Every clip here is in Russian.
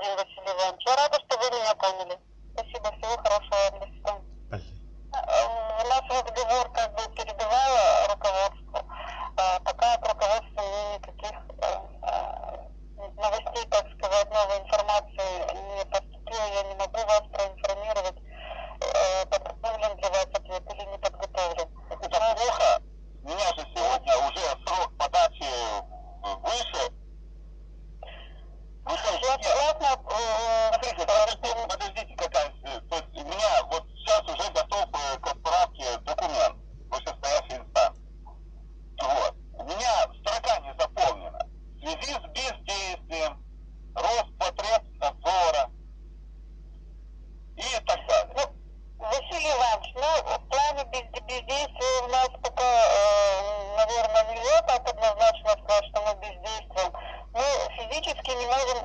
день, Василий Иванович. Я рада, что вы меня поняли. Спасибо, всего хорошего для себя. Спасибо. Наш разговор как бы передавала руководству. Пока от руководства мне никаких новостей, так сказать, новой информации не поступило. Я не могу вас проинформировать, подготовлен для вас ответ или не подготовлен. Это плохо. У меня же сегодня уже срок подачи выше. Я согласна. Подождите, какая. То есть у меня вот сейчас уже готов к отправке документ вышестоящей инстанции. Вот. У меня строка не заполнена. В связи с бездействием Роспотребнадзора и так далее. Василий Иванович, в плане бездействия у нас пока, наверное, нельзя так однозначно сказать, что мы бездействуем. Мы физически не можем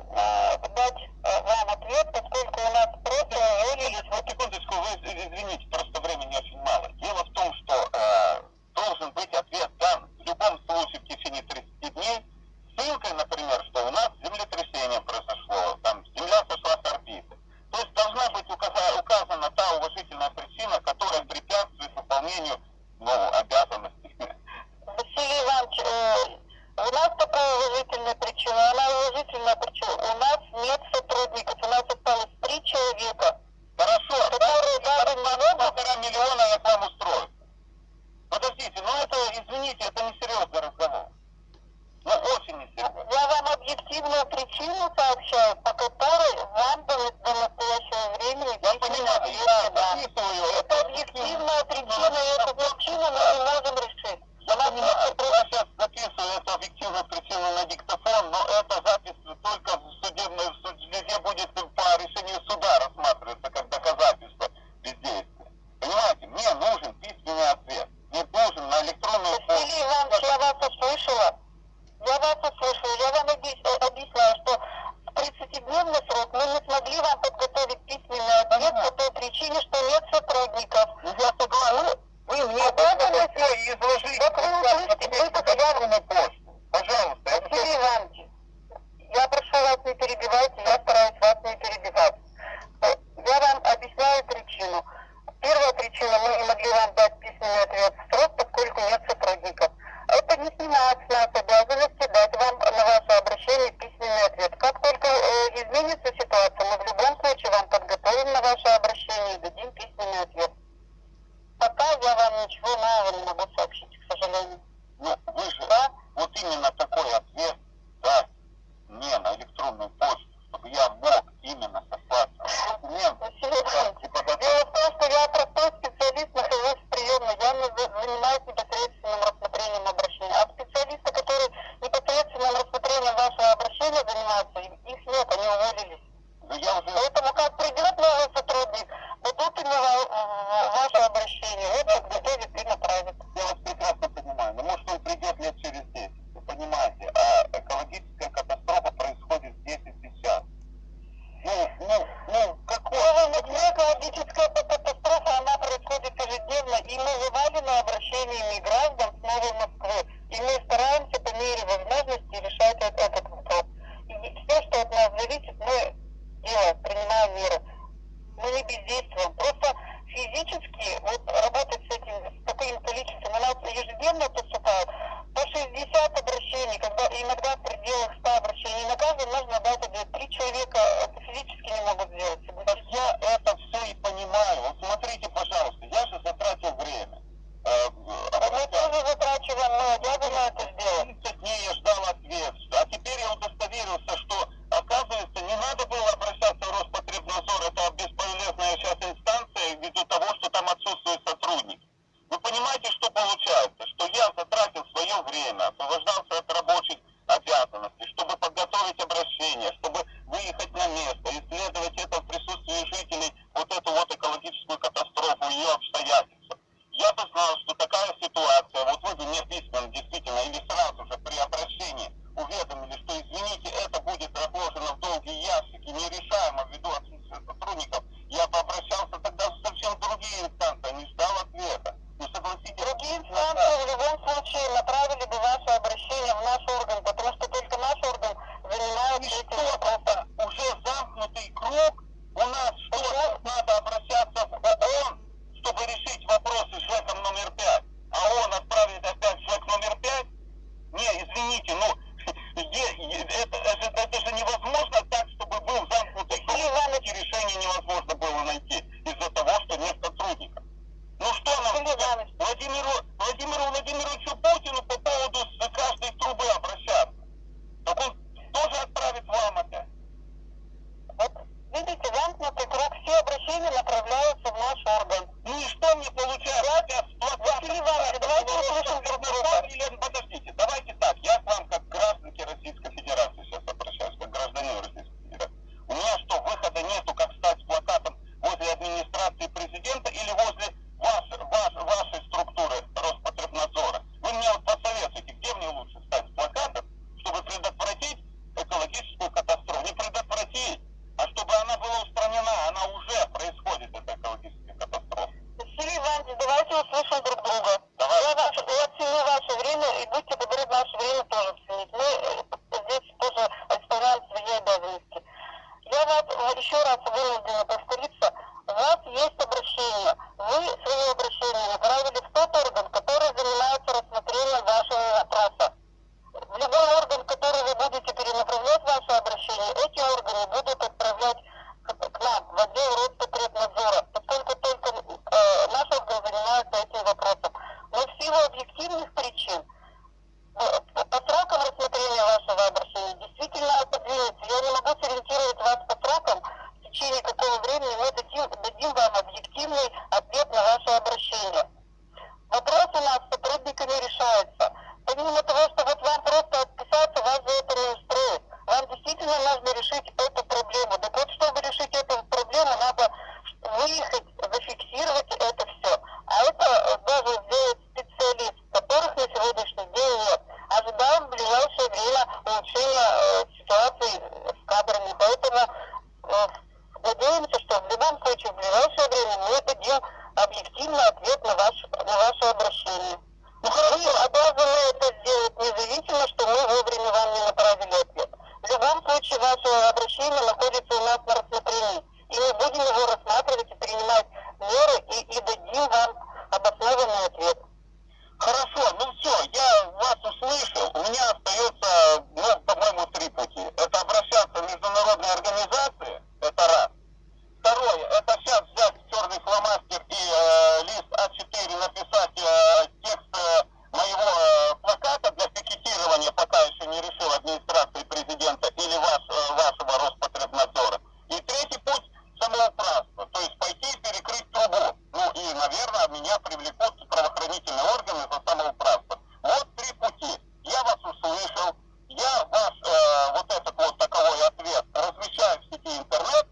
дать вам ответ, поскольку у нас просто уволились. Вот секундочку, вы извините, просто времени очень мало. Дело в том, что должен быть ответ дан в любом случае в течение 30 дней. Ссылкой, например, что у нас землетрясение произошло, там земля сошла с орбиты. То есть должна быть указана та уважительная причина, которая препятствует выполнению обязанностей. Василий Иванович, у нас такая уважительная причина, она уважительная причина. У нас нет сотрудников, у нас осталось 3 человека. Хорошо, которые даже не могут. 1,5 миллиона я к вам устрою. Подождите, это, извините, это несерьезный разговор. Очень несерьезно. Я вам объективную причину сообщаю, по которой вам до настоящего времени... Я понимаю, я записываю. Это объективная причина, и эту причину мы не можем решить. Я понимаю, я сейчас записываю эту объективную причину на диктофон, но эта запись только в суде будет по решению суда рассматриваться как доказательство бездействия. Понимаете, мне нужен письменный ответ. Мне нужен на электронную почту. Василий Иванович, я вас услышала. Я вам объясняю, что в 30-дневный срок мы не смогли вам подготовить письменный ответ по той причине, что нет сотрудников. Я согласен. Вы мне все изложили на почту. Пожалуйста. Василий Иванович, я прошу вас не перебивайте, я стараюсь вас не перебивать. Я вам объясняю причину. Первая причина, мы не могли вам дать письменный ответ в срок, поскольку нет сотрудников. Это не снимает с нас обязанности дать вам на ваше обращение письменный ответ. Как только изменится ситуация, мы в любом случае вам подготовим на ваше обращение и дадим письменный ответ. Пока я вам ничего нового не могу сообщить, к сожалению. Вы же, да? Вот именно такой ответ дать мне на электронную почту, чтобы я мог именно сослаться на документ. Дело в том, что я простой специалист, нахожусь в приемной, я не занимаюсь непосредственным рассмотрением обращения. А специалисты, которые непосредственным рассмотрением вашего обращения занимаются, их нет, они уволились. Поэтому как придет новый сотрудник, дадут ему ваше обращение, он подготовит и направит. Я вас прекрасно понимаю, но может он придет лет через 10, вы понимаете, а экологическая катастрофа происходит здесь и сейчас. Экологическая катастрофа, она происходит ежедневно, и мы завалены обращениями граждан с Новой Москвы, и мы стараемся по мере возможности решать этот вопрос. И все, что от нас зависит, мы делаем, принимаем меры. Мы не бездействуем. Просто физически работать с таким количеством, у нас ежедневно поступает по 60 обращений, когда иногда в пределах 100 обращений. На каждый нужно дать ответ. 3 человека это физически не могут сделать. Я это все и понимаю. Вот смотрите, пожалуйста, я же затратил время. Мы тоже затрачиваем, мы обязаны это сделать. 30 дней я ждал ответ. А теперь я удостоверился, что, оказывается, не надо было обращаться в Роспотребнадзор. Это бесполезная сейчас инстанция ввиду того, что там отсутствуют сотрудники. Вы понимаете, что получается? Что я затратил свое время, освобождался от рабочих обязанностей, чтобы подготовить обращение, чтобы выехать на место, исследовать это в присутствии жителей, вот эту экологическую катастрофу, ее обстоятельства. Я бы знал, что такая ситуация, вот вы бы мне письменно действительно или сразу же при обращении уведомили, что, извините, это будет отложено в долгий ящик и нерешаемо ввиду отсутствия сотрудников, я бы обращался тогда в совсем другие инстанции, не ждал ответа. Ну, согласитесь. Другие инстанции в любом случае направили бы ваше обращение в наш орган, потому что только наш орган занимается этим вопросом. Уже замкнутый выиски. Я вас еще раз вынуждена повториться. У вас есть обращение. Вы свое обращение направили в тот орган, который занимается рассмотрением вашего вопроса. В любой орган, в который вы будете перенаправлять ваше обращение, эти органы будут отправлять к нам, в отдел Роспотребнадзора, поскольку только наш орган занимается этим вопросом. Но в силу объективных причин, по срокам рассмотрения вашего обращения действительно отодвинется. Я не могу сориентировать вас по срокам, в течение какого времени мы дадим вам объективный ответ на ваше обращение. Вопрос у нас с сотрудниками решается. Помимо того, что вот вам просто отписаться, вас за это не устроит. Вам действительно нужно решить эту проблему. Так вот, чтобы решить эту проблему, надо выехать, зафиксировать это все. А это должен сделать специалист, которых на сегодняшний день нет. Ожидаем в ближайшее время улучшения ситуации с кадрами. Поэтому надеемся, что в любом случае в ближайшее время мы дадим объективный ответ на ваше обращение. Ну Вы хорошо. обязаны это сделать независимо, что мы вовремя вам не направили ответ. В любом случае ваше обращение находится у нас на рассмотрении. И мы будем его рассматривать и принимать меры и дадим вам обоснованный ответ. Хорошо, ну все, я вас услышал. У меня остается, ну, по-моему, 3 пути. Это обращаться в международные организации, это раз. Второе, это сейчас взять черный фломастер и лист А4 написать текст моего плаката для пикетирования, пока еще не решил администрации президента или вашего Роспотребнадзора. И третий путь – самоуправство, то есть пойти и перекрыть трубу. Ну и, наверное, меня привлекут правоохранительные органы за самоуправство. Вот 3 пути. Я вас услышал, я ваш вот этот вот таковой ответ размещаю в сети интернет,